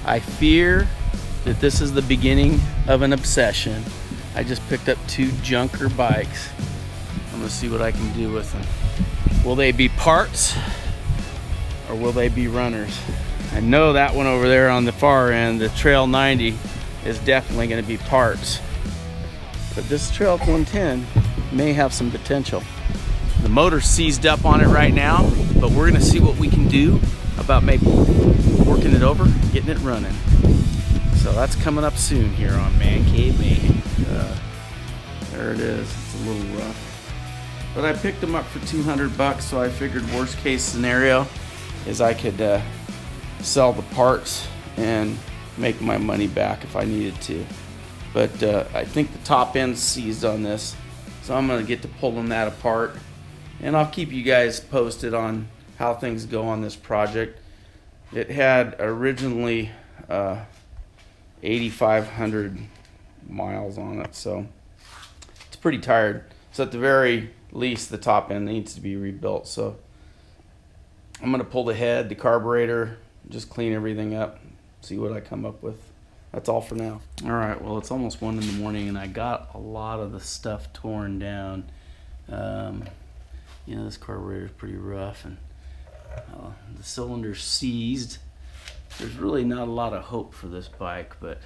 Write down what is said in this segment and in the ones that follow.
I fear that this is the beginning of an obsession. I just picked up 2 junker bikes. I'm gonna see what I can do with them. Will they be parts or will they be runners? I know that one over there on the far end, the Trail 90, is definitely gonna be parts. But this Trail 110 may have some potential. The motor's seized up on it right now, but we're gonna see what we can do about maybe working it over, getting it running. So that's coming up soon here on ManCave Mayhem. There it is. It's a little rough, but I picked them up for 200 bucks, so I figured worst case scenario is I could sell the parts and make my money back if I needed to. But I think the top end's seized on this, so I'm gonna get to pulling that apart, and I'll keep you guys posted on how things go on this project. It had originally 8,500 miles on it, so it's pretty tired. So at the very least, the top end needs to be rebuilt. So I'm gonna pull the head, the carburetor, just clean everything up, see what I come up with. That's all for now. All right, well, it's almost 1 in the morning and I got a lot of the stuff torn down. You know, this carburetor is pretty rough, and the cylinder's seized. There's really not a lot of hope for this bike, but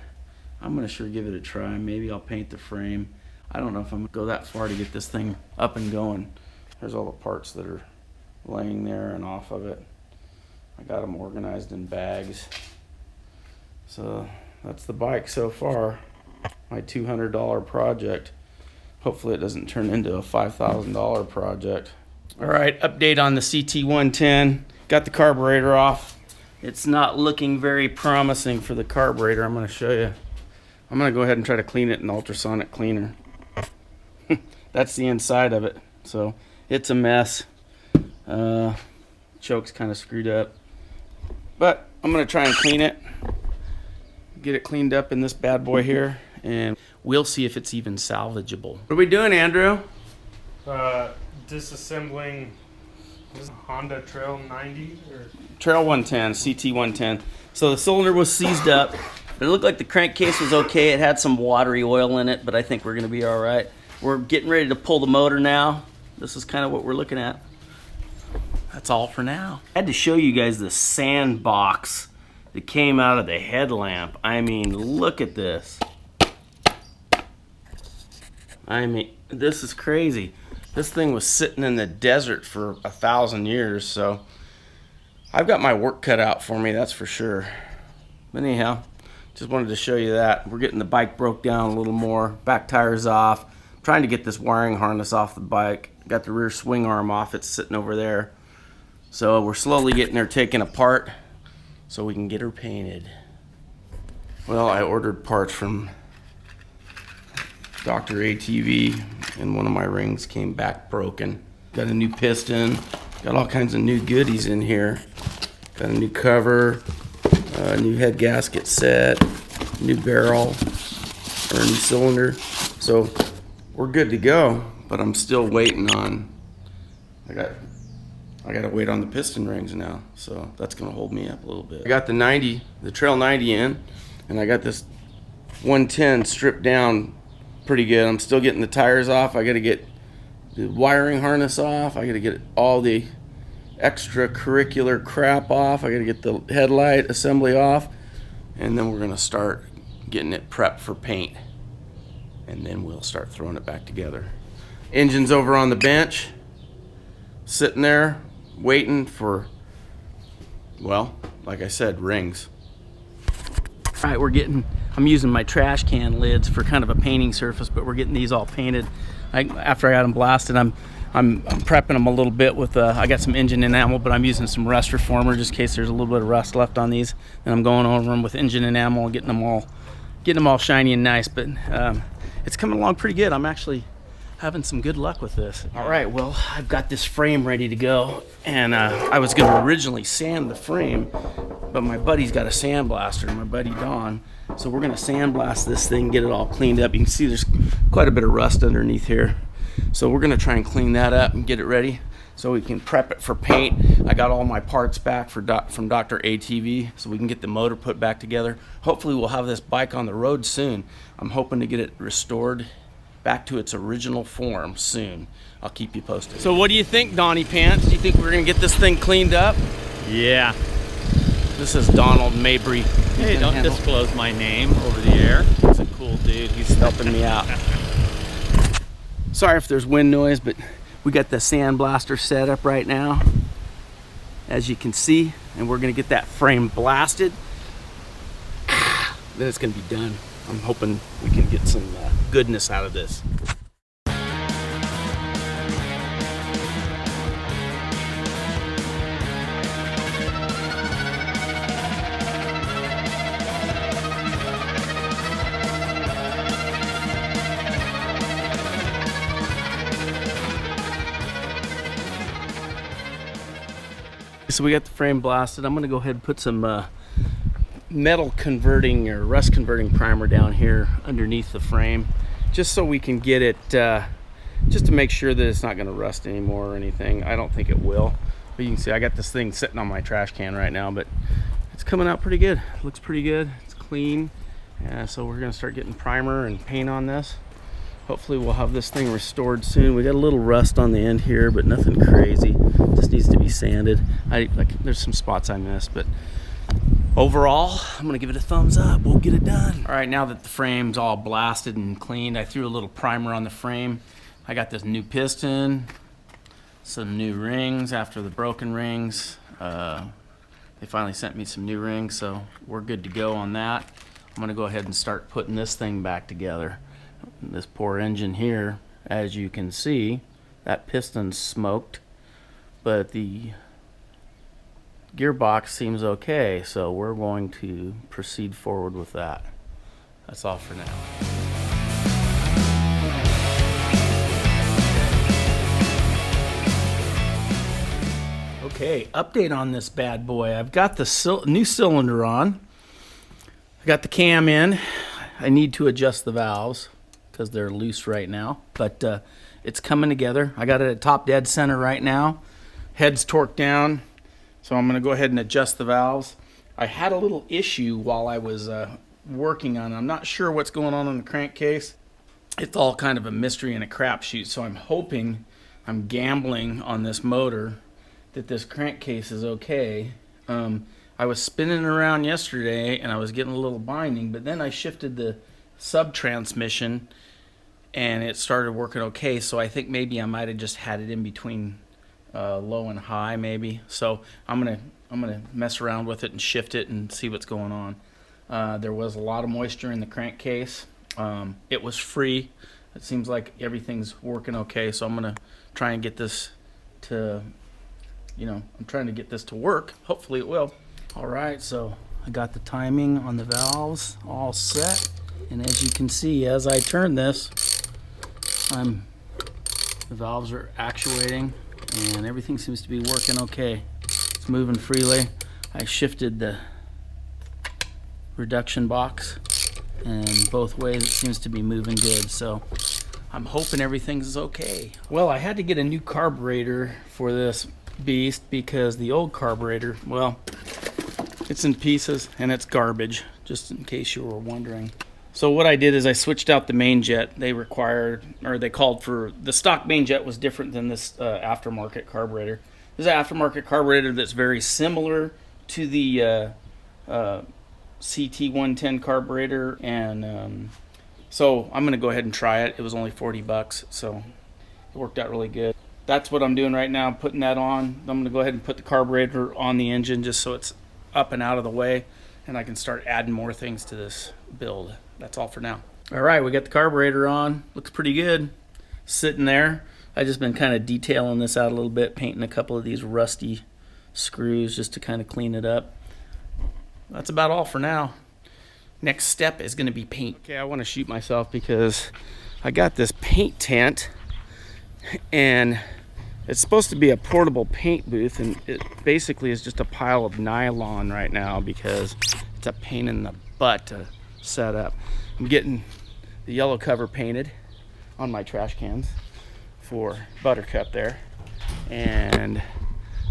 I'm gonna sure give it a try. Maybe I'll paint the frame. I don't know if I'm gonna go that far to get this thing up and going. There's all the parts that are laying there and off of it. I got them organized in bags. So that's the bike so far. My $200 project. Hopefully it doesn't turn into a $5,000 project. All right, update on the CT110. Got the carburetor off. It's not looking very promising for the carburetor. I'm gonna show you. I'm gonna go ahead and try to clean it in ultrasonic cleaner. That's the inside of it. So it's a mess. Choke's kind of screwed up. But I'm gonna try and clean it. Get it cleaned up in this bad boy here, and we'll see if it's even salvageable. What are we doing, Andrew? Disassembling this Honda Trail 90 or Trail 110, CT110. So the cylinder was seized up. It looked like the crankcase was okay. It had some watery oil in it, but I think we're gonna be all right. We're getting ready to pull the motor now. This is kind of what we're looking at. That's all for now. I had to show you guys the sandbox that came out of the headlamp. I mean, look at this. I mean, this is crazy. This thing was sitting in the desert for 1,000 years, so I've got my work cut out for me, that's for sure. But anyhow, just wanted to show you that. We're getting the bike broke down a little more. Back tire's off. I'm trying to get this wiring harness off the bike. Got the rear swing arm off. It's sitting over there. So we're slowly getting her taken apart so we can get her painted. Well, I ordered parts from Dr. ATV, and one of my rings came back broken. Got a new piston, got all kinds of new goodies in here. Got a new cover, a new head gasket set, new barrel, or a new cylinder. So we're good to go, but I'm still waiting on, I gotta wait on the piston rings now, so that's gonna hold me up a little bit. I got the Trail 90 in, and I got this 110 stripped down pretty good. I'm still getting the tires off. I gotta get the wiring harness off. I gotta get all the extracurricular crap off. I gotta get the headlight assembly off, and then we're gonna start getting it prepped for paint, and then we'll start throwing it back together. Engine's over on the bench, sitting there waiting for, well, like I said, rings. All right, I'm using my trash can lids for kind of a painting surface, but we're getting these all painted. After I got them blasted, I'm prepping them a little bit with, I got some engine enamel, but I'm using some rust reformer just in case there's a little bit of rust left on these. And I'm going over them with engine enamel and getting them all shiny and nice, but it's coming along pretty good. I'm actually having some good luck with this. All right, well, I've got this frame ready to go, and I was gonna originally sand the frame, but my buddy's got a sandblaster, my buddy Don, so we're gonna sandblast this thing, get it all cleaned up. You can see there's quite a bit of rust underneath here, so we're gonna try and clean that up and get it ready. so we can prep it for paint. I got all my parts back from Dr. ATV, so we can get the motor put back together. Hopefully we'll have this bike on the road soon. I'm hoping to get it restored back to its original form soon. I'll keep you posted. So what do you think, Donnie Pants? Do you think we're gonna get this thing cleaned up? Yeah. This is Donald Mabry. Hey, don't disclose my name over the air. He's a cool dude. He's helping me out. Sorry if there's wind noise, but we got the sandblaster set up right now, as you can see, and we're gonna get that frame blasted. Then it's gonna be done. I'm hoping we can get some goodness out of this. So we got the frame blasted. I'm gonna go ahead and put some metal converting or rust converting primer down here underneath the frame, just so we can get it, just to make sure that it's not gonna rust anymore or anything. I don't think it will, but you can see I got this thing sitting on my trash can right now, but it's coming out pretty good. It looks pretty good. It's clean. So we're gonna start getting primer and paint on this. Hopefully we'll have this thing restored soon. We got a little rust on the end here, but nothing crazy. Just needs to be sanded. There's some spots I missed, but overall, I'm gonna give it a thumbs up. We'll get it done. All right, now that the frame's all blasted and cleaned, I threw a little primer on the frame. I got this new piston, some new rings after the broken rings. They finally sent me some new rings, so we're good to go on that. I'm gonna go ahead and start putting this thing back together. This poor engine here, as you can see, that piston's smoked, but the gearbox seems okay, so we're going to proceed forward with that. That's all for now. Okay, update on this bad boy. I've got the new cylinder on. I got the cam in. I need to adjust the valves because they're loose right now, but it's coming together. I got it at top dead center right now. Head's torqued down, so I'm gonna go ahead and adjust the valves. I had a little issue while I was working on it. I'm not sure what's going on in the crankcase. It's all kind of a mystery and a crapshoot, so I'm gambling on this motor that this crankcase is okay. I was spinning around yesterday and I was getting a little binding, but then I shifted the sub-transmission and it started working okay, so I think maybe I might have just had it in between low and high maybe. So I'm gonna mess around with it and shift it and see what's going on. There was a lot of moisture in the crankcase. It was free. It seems like everything's working okay, so I'm gonna try and get this to, I'm trying to get this to work. Hopefully it will. All right, so I got the timing on the valves all set, and as you can see, as I turn this, the valves are actuating and everything seems to be working okay. It's moving freely. I shifted the reduction box and both ways it seems to be moving good, so I'm hoping everything's okay. Well, I had to get a new carburetor for this beast because the old carburetor, well, it's in pieces and it's garbage, just in case you were wondering. So what I did is I switched out the main jet. They called for, the stock main jet was different than this aftermarket carburetor. This is an aftermarket carburetor that's very similar to the CT110 carburetor, and so I'm gonna go ahead and try it. It was only $40, so it worked out really good. That's what I'm doing right now, putting that on. I'm gonna go ahead and put the carburetor on the engine just so it's up and out of the way, and I can start adding more things to this build. That's all for now. All right, we got the carburetor on. Looks pretty good, sitting there. I just been kind of detailing this out a little bit, painting a couple of these rusty screws just to kind of clean it up. That's about all for now. Next step is going to be paint. Okay, I want to shoot myself because I got this paint tent and it's supposed to be a portable paint booth, and it basically is just a pile of nylon right now because it's a pain in the butt to set up. I'm getting the yellow cover painted on my trash cans for Buttercup there, and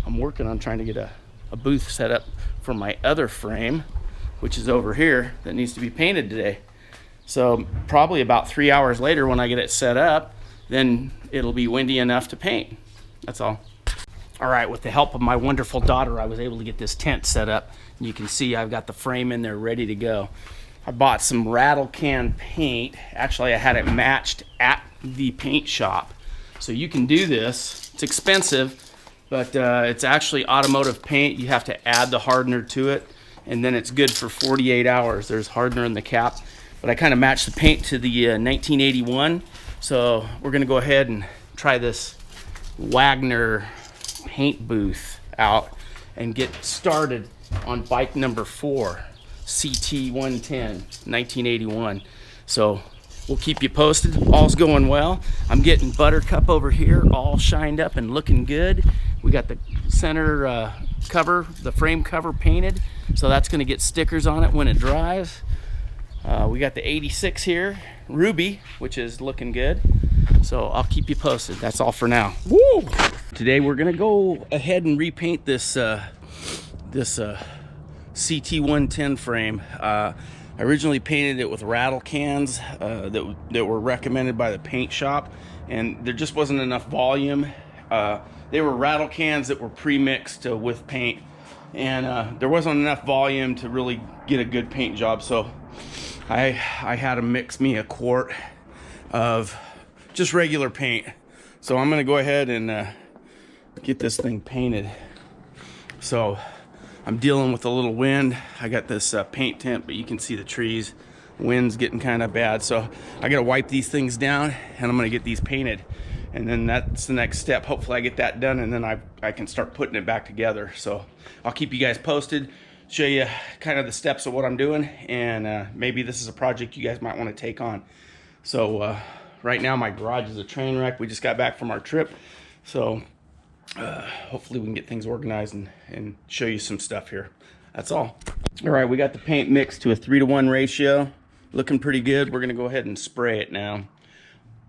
I'm working on trying to get a booth set up for my other frame, which is over here, that needs to be painted today. So probably about 3 hours later when I get it set up, then it'll be windy enough to paint. That's all. All right, with the help of my wonderful daughter, I was able to get this tent set up. And you can see I've got the frame in there ready to go. I bought some rattle can paint. Actually, I had it matched at the paint shop. So you can do this. It's expensive, but it's actually automotive paint. You have to add the hardener to it, and then it's good for 48 hours. There's hardener in the cap. But I kind of matched the paint to the 1981. So we're gonna go ahead and try this Wagner paint booth out and get started on bike number 4, CT 110, 1981. So we'll keep you posted. All's going well. I'm getting Buttercup over here all shined up and looking good. We got the center cover, the frame cover painted, so that's going to get stickers on it when it dries. We got the 86 here, Ruby, which is looking good. So I'll keep you posted. That's all for now. Woo! Today we're gonna go ahead and repaint this CT 110 frame. I originally painted it with rattle cans that were recommended by the paint shop, and there just wasn't enough volume. They were rattle cans that were pre-mixed with paint, and there wasn't enough volume to really get a good paint job. So I had to mix me a quart of just regular paint. So I'm gonna go ahead and get this thing painted. So I'm dealing with a little wind. I got this paint tent, but you can see the trees. Wind's getting kind of bad, so I gotta wipe these things down, and I'm gonna get these painted, and then that's the next step. Hopefully I get that done, and then I can start putting it back together. So I'll keep you guys posted, show you kind of the steps of what I'm doing, and maybe this is a project you guys might want to take on. So right now my garage is a train wreck. We just got back from our trip, so hopefully we can get things organized and show you some stuff here. That's all. All right, we got the paint mixed to a 3-to-1 ratio. Looking pretty good. We're gonna go ahead and spray it now.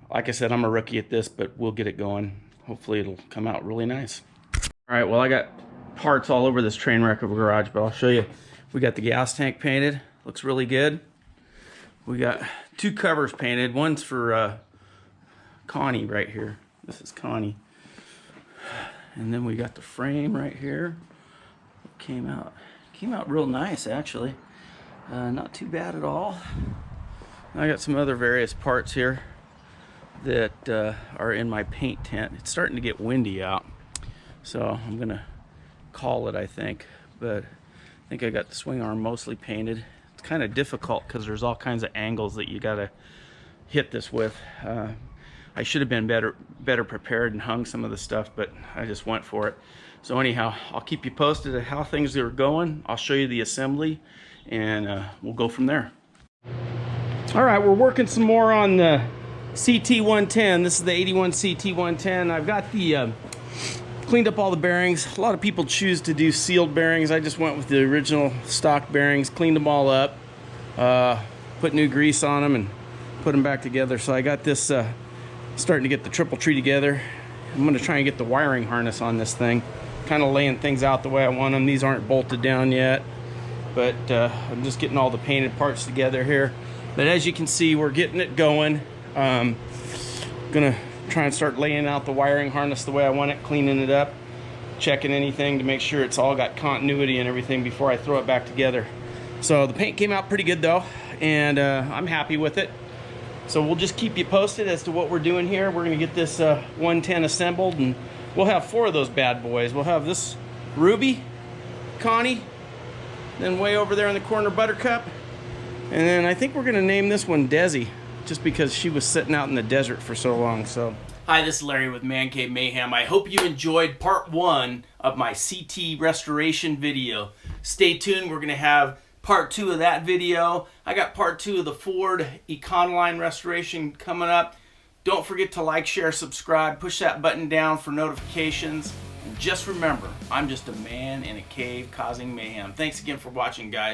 Like I said, I'm a rookie at this, but we'll get it going. Hopefully it'll come out really nice. All right, well, I got parts all over this train wreck of a garage, but I'll show you. We got the gas tank painted. Looks really good. We got 2 covers painted. One's for Connie right here. This is Connie. And then we got the frame right here. It came out real nice, actually. Not too bad at all. I got some other various parts here that are in my paint tent. It's starting to get windy out, so I'm gonna call it, I think. But I think I got the swing arm mostly painted. It's kind of difficult because there's all kinds of angles that you gotta hit this with. I should have been better prepared and hung some of the stuff, but I just went for it. So anyhow, I'll keep you posted on how things are going. I'll show you the assembly, and we'll go from there. All right, we're working some more on the CT 110. This is the 81 CT 110. I've got the cleaned up all the bearings. A lot of people choose to do sealed bearings. I just went with the original stock bearings, cleaned them all up, put new grease on them, and put them back together. So I got this starting to get the triple tree together. I'm going to try and get the wiring harness on this thing, kind of laying things out the way I want them. These aren't bolted down yet, but I'm just getting all the painted parts together here. But as you can see, we're getting it going. Gonna try and start laying out the wiring harness the way I want it, cleaning it up, checking anything to make sure it's all got continuity and everything before I throw it back together. So the paint came out pretty good though, and I'm happy with it. So we'll just keep you posted as to what we're doing here. We're gonna get this 110 assembled, and we'll have 4 of those bad boys. We'll have this Ruby, Connie, then way over there in the corner Buttercup, and then I think we're gonna name this one Desi, just because she was sitting out in the desert for so long. So hi, this is Larry with ManCave Mayhem. I hope you enjoyed part 1 of my CT restoration video. Stay tuned, we're gonna have part 2 of that video. I got part 2 of the Ford Econoline restoration coming up. Don't forget to like, share, subscribe, push that button down for notifications. And just remember, I'm just a man in a cave causing mayhem. Thanks again for watching, guys.